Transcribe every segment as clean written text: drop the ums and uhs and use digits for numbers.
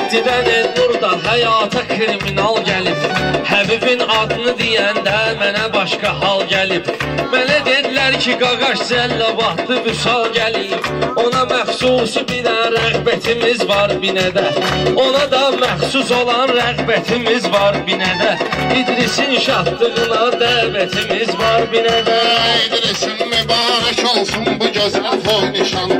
7-dən Elnurdan həyata kriminal gəlib. Həbibin adını deyəndə mənə başqa hal gəlib. Mənə dedilər ki, qaqaş Cəllabatlı Vüsal gəlib. Ona məxsus bir rəğbətimiz var binədə. Ona da məxsus olan rəğbətimiz var binədə. İdrisin şadlığına dəvətimiz var binədə. İdrisin mübarək olsun bu gözəl toy nişanı.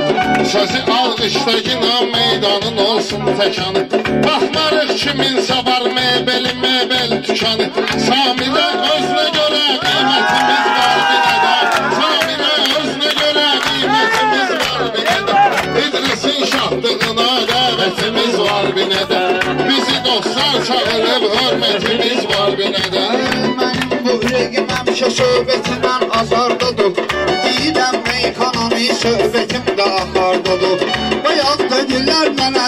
Sözü alqışda yine meydanın olsun təkanı. Baxmarıq kiminsə var mebeli mebel tükanı. Samidə özünə görə qiymətimiz var binədə. Samidə özünə görə qiymətimiz var binədə. İdrisin şahdığına dəvətimiz var binədə. Bizi dostlar çağırıb hörmətimiz var binədə. Mənim bu ürəyim həmişə söhbətindən azardadır. Deyirəm meyxanami söhbətim də axardadır. Bayaq dedilər mənə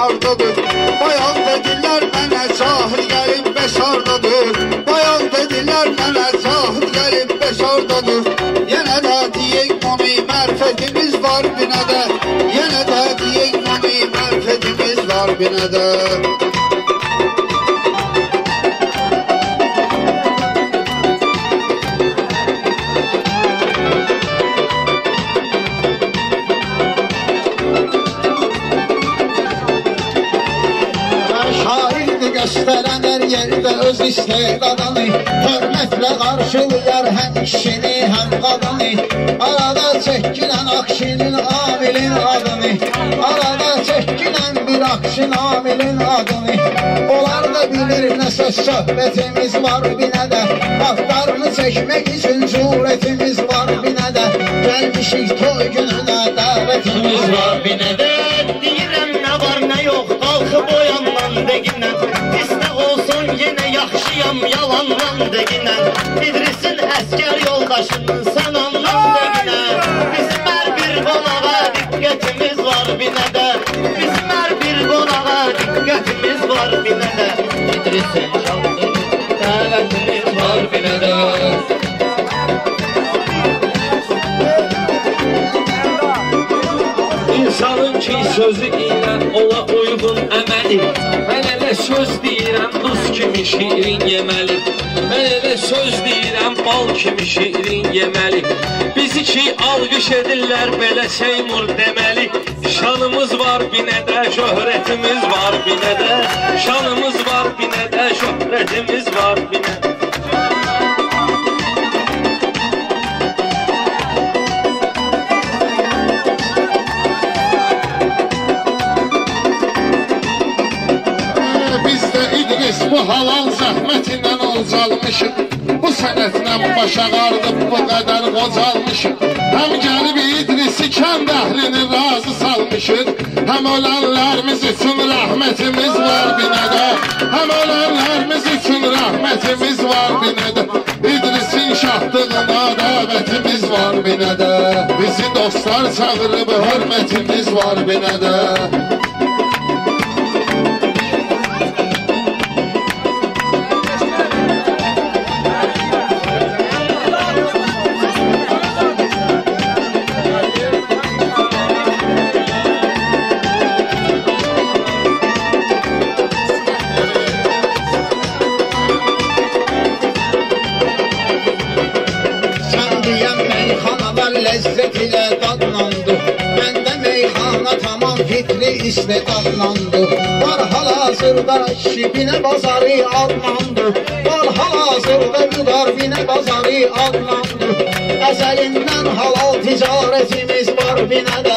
ardadır. Bayaq dedilər mənə sahil gəlib bəşardadır. Bayaq dedilər mənə sahil gəlib bəşardadır. Yenə də deyək mami mərfətimiz var binədə. Yenə də deyək mami mərfətimiz var binədə. Gösteren her yerde öz istedadını, hürmetle karşılayar hem kişini hem kadını. Arada çekilen akşinin amilin adını, arada çekilen bir akşin amilin adını. Onlar da bilir ne söz sohbetimiz var binədə. Altlarını çekmek için cüretimiz var binədə. Gelmişik toy gününe davetimiz var binədə. Deyirəm nə var nə yox, qalxıb oyandan deginən. Yine yaxşıyam yalandan deginən. İdrisin əskər yoldaşının sən ondan deginən. Bizim hər bir qonağa diqqətimiz var binədə. Bizim hər bir qonağa diqqətimiz var binədə. İdrisin şadlığı dəvətimiz var binədə. İnsanın ki sözü ilə ola uyğun əməli. Mən elə söz deyirəm duz kimi şirin yeməli. Mən elə söz deyirəm bal kimi şirin yeməli. Bizi ki alqış edirlər belə Seymur deməli. Şanımız var binədə, şöhrətimiz var binədə. Şanımız var binədə, şöhrətimiz var binədə. Bu halal zəhmətindən olcalmışıq. Bu sənətlə baş ağardıb bu qədər qocalmışıq. Həm gəlib İdrisi kənd əhlini razı salmışıq. Həm ölənlərimiz üçün rəhmətimiz var binədə. Həm ölənlərimiz üçün rəhmətimiz var binədə. İdrisin şahdığına dəvətimiz var binədə. Bizi dostlar çağırıb hörmətimiz var binədə. Lezzet ile dadlandı. Bende meyhana tamam fikri istedadlandı. Var halazırda şibine bazarı adlandı. Var halazırda Güdarbine bazarı adlandı. Ezelinden halal ticaretimiz var binədə.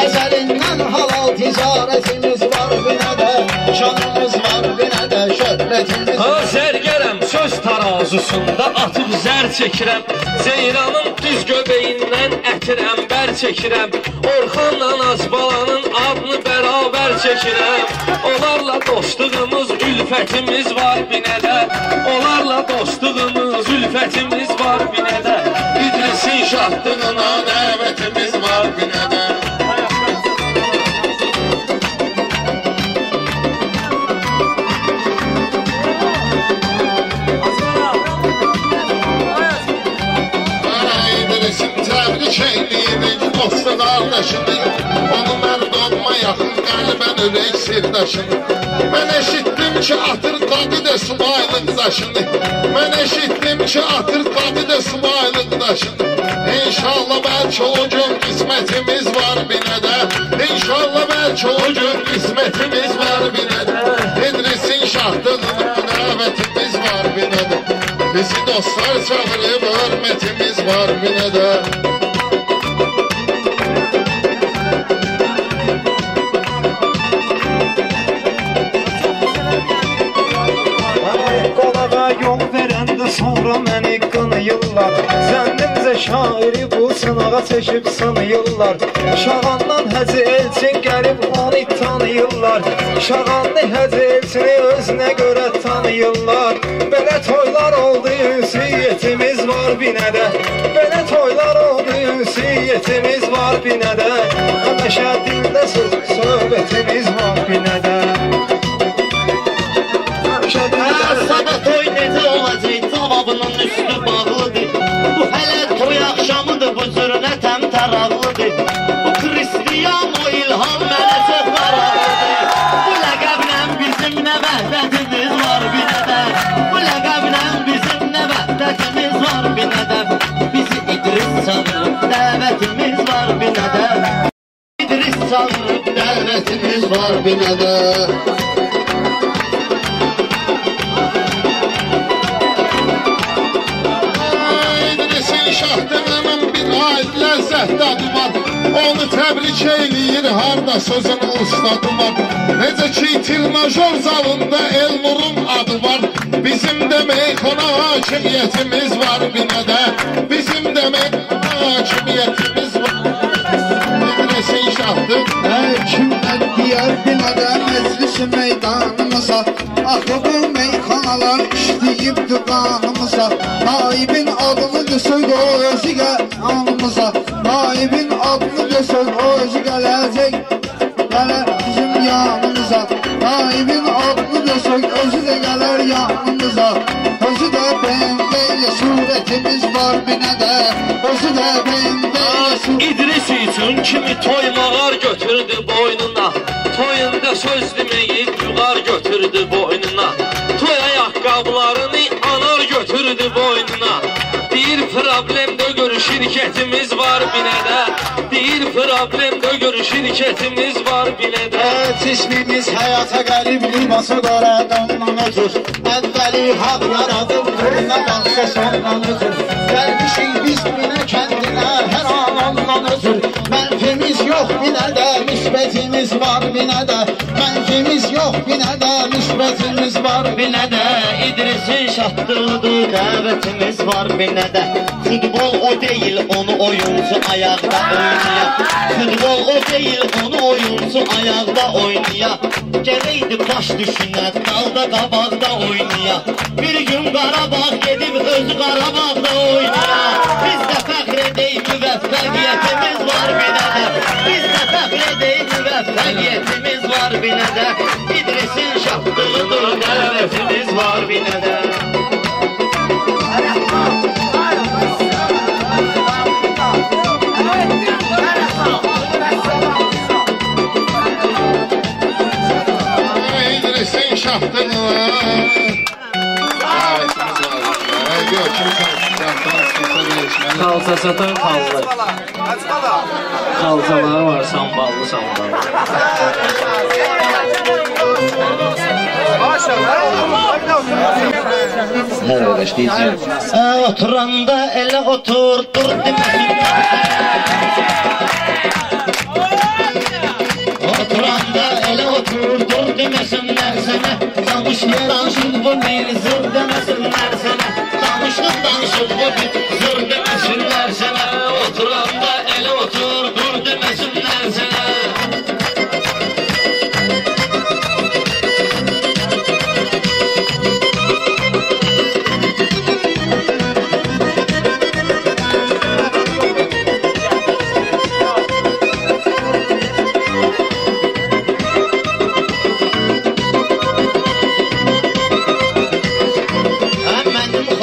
Ezelinden halal ticaretimiz var binədə. Şanımız var binədə, şöhrətimiz var. Zərgərəm söz tarazusunda atıb zər çəkirəm. Ceyranın düz göbeyindən ətir əmbər çəkirəm. Orxanla Azbalanın adını bərabər çəkirəm. Onlarla dostluğumuz, ülfətimiz var binədə. Onlarla dostluğumuz, ülfətimiz var binədə. İdrisin şahdığına dəvətimiz var binədə. qardaşını, onu mən doğma yaxın qəlbən ürək sirdaşını. Mən eşitdim ki, atır qadı da subaylıq daşını. Mən eşitdim ki, atır qadı da subaylıq daşını. İnşallah bəlkə o gün qismətimiz var binədə. İnşallah bəlkə o gün qismətimiz var binədə. İdrisin şahdığının dəvətimiz var binədə. Bizi dostlar çağırıb hörmətimiz var binədə. Yol verəndə sonra məni qınayırlar. Zənnimcə şairi bu sınağa çəkib sınayırlar. Şağandan Hacı Elçin gəlib onu tanıyırlar. Şağanlı Hacı Elçini özünə görə tanıyırlar. Belə toylar oldu ünsiyyətimiz var binədə. Belə toylar oldu ünsiyyətimiz var binədə. Həməşə dildə söhbətimiz var binədə. Sabah toy necə olacaq, cavabının üstü bağlıdır. Bu hələ toy axşamıdır, bu cürünə təmtəraqlıdır. Bu Kristiyan o ilham mənə çox maraqlıdır. Bu ləqəblə bizim nə vəhdətimiz var binədə. Bu ləqəblə bizim nə vəhdətimiz var binədə. Bizi İdris çağırıb dəvətimiz var binədə. İdris çağırıb dəvətimiz var binədə. Ləzzətli adı var, onu təbrik eyləyir, harda sözün ustadı var. Necə ki tilmajor zalında Elnurun adı var. Bizim də meyxana hakimiyyətimiz var binədə. Bizim də meyxana hakimiyyətimiz var. İdrisin şahdır. Kimlər deyər binədə məclisi meydanımıza. Axı bu meyxanalar işləyibdi qanımıza. Naibin adını desək o özü yanımıza. Naibin adını desək o özü gələcək. Gələr bizim yanımıza. Naibin adını desək özü də gələr yanımıza. Özü də BMW-lə surətimiz var binədə. Özü də BMW-lə surətimiz. İdris üçün kimi toymağar götürdü boynuna. Toyunda söz deməyib yuğar götürdü boynuna. Toy ayaqqablarını anar götürdü boynuna. Deyir problemdə görü şirkətimiz var binədə. Deyir problemdə görü şirkətimiz var binədə. Cismimiz həyata qərib libası qoradandan ötür. Əvvəli haq yaradıb durma baxsa sondan ötür. Gəlmişik biz binə kəndinə hər an ondan ötür. Mənfimiz yox binədə, müsbətimiz var binədə. Mənfimiz yox binədə, müsbətimiz var binədə. İdrisin şahdırdı, dəvətimiz var binədə. Futbol o deyil, onu oyuncu ayaqda oynaya. Futbol o deyil, onu oyuncu ayaqda oynaya. Gələydi baş düşünət, dalda qabaqda oynaya. Bir gün Qarabağ gedib özü Qarabağda oynaya. Biz də fəxr edək, müvəffəqiyyətimiz var binədə. Biz də fəxr edək, müvəffəqiyyətimiz var binədə. İdrisin şahdırdı, dəvətimiz var binədə. İdrisin şahdırlar. Kalça satan kallı. Kalçaları var, samballı samballı. Hər qardaş deyəcəm. Oturanda elə oturdur deməsin. Oturanda elə oturdur deməsinlər sənə. Danışıb bu bir zır deməsinlər sənə. Danışıb bu bir zır deməsinlər sənə. Oturanda elə oturdur deməsinlər sənə.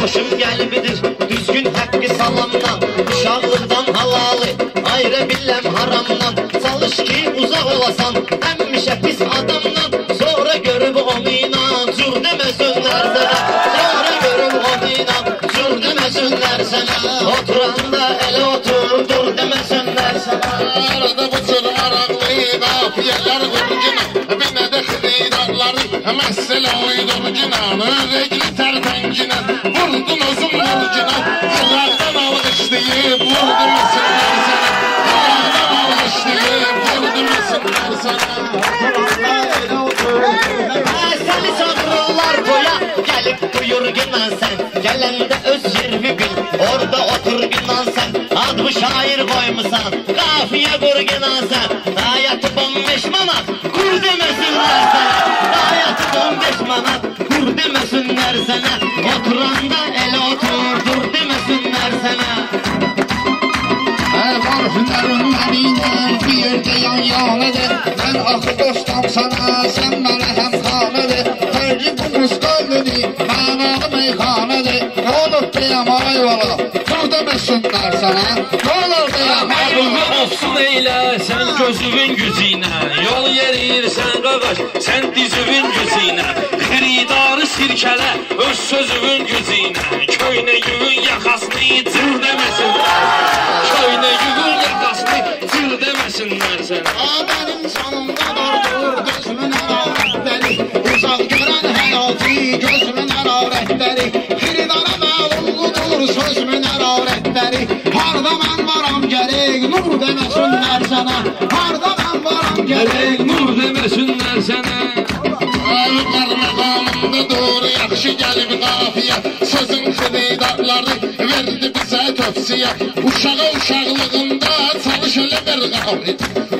Xoşum gəlbidir, düzgün eyləm haramdan. Çalış ki uzaq olasan həmişə pis adamdan. Sonra görüb onu inan, cür deməsinlər sənə. Sonra görüb onu inan, cür deməsinlər sənə. Oturanda elə otur, dur deməsinlər sənə. Arada bu cür maraqlı qafiyələr qurcuna, binə də xididarları məsələ uydurcuna. Özəkli tərpəncinə, vurdun özün vurcuna. Qulaqdan alqışlayıb, vurdu məsəllər sənə. Qulaqdan alqışlayıb, vurdu məsəllər sənə. Səni çağırırlar toya, gəlib buyur gündən sən. Gələndə öz yervi bil, orada otur gündən sən. Adlı şair qoymusan, qafiyə qur gündən sən. Hayatı 15 manat, qur deməsinlər sənə. Hayatı 15 manat, qur deməsinlər sənə. Oturanda elə otur, dur deməsinlər sənə. Var hünərin mənimlə bir yerdə yan-yanıdır. Mən axı dostam sana, sən mənə həm xanıdır. Tərcih bu müstəqlidir, mənalı meyxanıdır. Nə olur deyəm ay valla, dur deməsinlər sana. Nə olur deyəm ay Ruhu valla. ofsun eylə, sən gözüvün gücünə. Yol yerirsən qaqaş, sən dizüvün gücünə. Xiridarı sirkələ, öz sözüvün gücünə. Köynə yüvün yaxasını cır deməsinlər. Köynə yüvün yaxasını cır deməsinlər sənə. Mənim canımda vardır gözümün ərarətləri. Uzaq görən həyatı gözümün ərarətləri. Xiridara məlumludur sözümün ərarətləri. Harda mən varam gərək nur deməsinlər sənə. Harda mən varam gərək Nur deməsinlər sənə. Arıqlar məqamında doğru yaxşı gəlib qafiyə. Sözün xididarları verdi bizə tövsiyə. Uşağa uşaqlığında çalış elə ver qafiyə.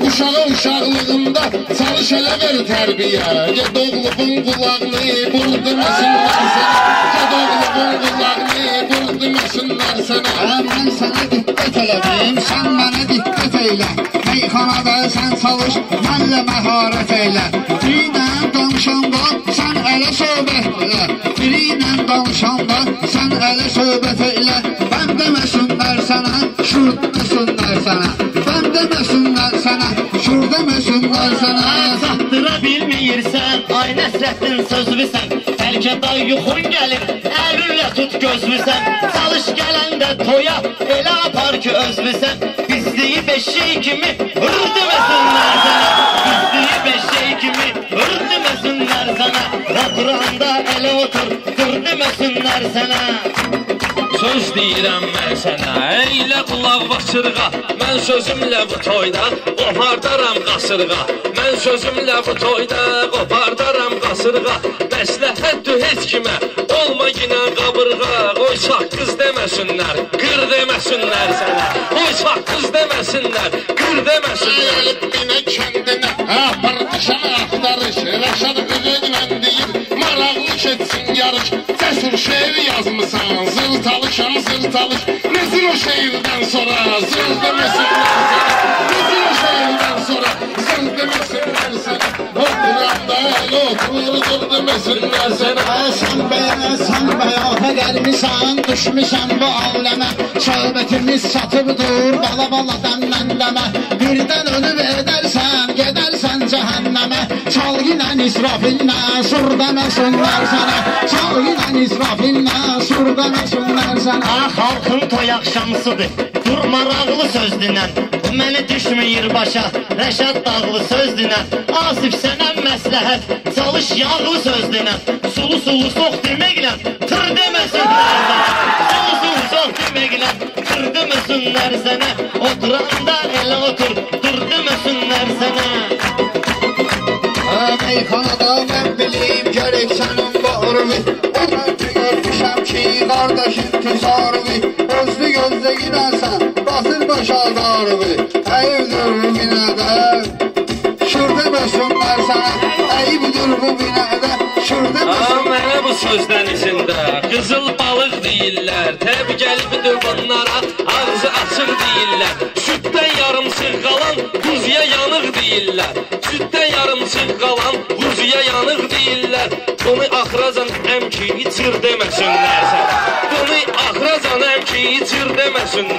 Uşağa uşaqlığında çalış elə ver tərbiyə. Ged oğlubun qulağını bul deməsinlər sənə. Ged oğlubun qulağını bul deməsinlər sənə. Mən sənə diqqət elədim, sən mənə diqqət eylə. Meyxanada sən çalış, mənlə məharət eylə. Biriylə danışanda sən elə söhbət elə. Biriylə danışanda sən elə söhbət eylə. Bən deməsinlər sənə, şur deməsinlər sənə. Bən deməsinlər sənə, şur deməsinlər sənə. Çatdıra bilməyirsən, ay Nəsrəddin sözlüsən. Bəlkə day yuxun gəlir, əlünlə tut gözlüsən. Çalış gələndə toya, elə apar ki özlüsən. Bizliyi beşik kimi, hır deməsinlər sənə. Bizliyi beşik kimi, hır deməsinlər sənə. Oturanda elə otur, dur deməsinlər sənə. Söz deyirəm mən sənə, eylə qulaq basırğa. Mən sözümlə bu toyda qopardaram qasırğa. Mən sözümlə bu toyda qopardaram qasırğa. Məsləhətdir heç kimə, olma ginə qabırğa. Qoy saq qız deməsinlər, qır deməsinlər sənə. Qoy saq qız deməsinlər, qır deməsinlər. Əyilib binə kəndinə, apar dışana axtarış. Rəşad qızıqla deyir, maraqlı keçsin yarış. Cəsur şeir yazmısan, zıl talışam zıl talış. Nezir o şeirdən sonra, zıl deməsinlər sənə. Nezir o şeirdən sonra, zıl deməsinlər sənə. Oturanda elə oturdur deməsinlər sənə. Sən bəyata gəlmisən, düşmüsən bu aləmə. Söhbətimiz çatıbdır, bala dəndən demə. Birdən ölüb edərsən, gedərsən cəhənnəmə. Çal yinə israfilinə, sur deməsinlər sənə. Çal yinə israfilinə, sur deməsinlər sənə. Xalqın toy axşamsıdır, dur maraqlı söz dinən. Bu məni düşməyir başa, Rəşad dağlı söz dinən. Asif sənə məsləhət, çalış yağlı söz dinən. Sulu sox deməklə, tır deməsinlər sənə. Sulu sox deməklə, tır deməsinlər sənə. Oturanda elə otur, dur deməsinlər sənə. Meyxanada mən bilim gərək sənin bağrını. O mən ki görmüşəm ki qardaşın tüzarını. Özlü gözlə gidersən basır başardarını. Əyibdir bu binədə şur deməsinlər sənə. Əyibdir bu binədə şur deməsinlər. Mənə bu sözdən içində qızıl balıq deyirlər. Təb gəlibdir bunlara, ağzı açıq deyirlər. Süddən yarımsıq qalan quzuya yanıq deyirlər. Süddən yarımsıq qalan quzuya yanıq deyirlər. Bunu axıracan əmki içir deməsinlər sənə. Bunu axıracan əmki içir deməsinlər.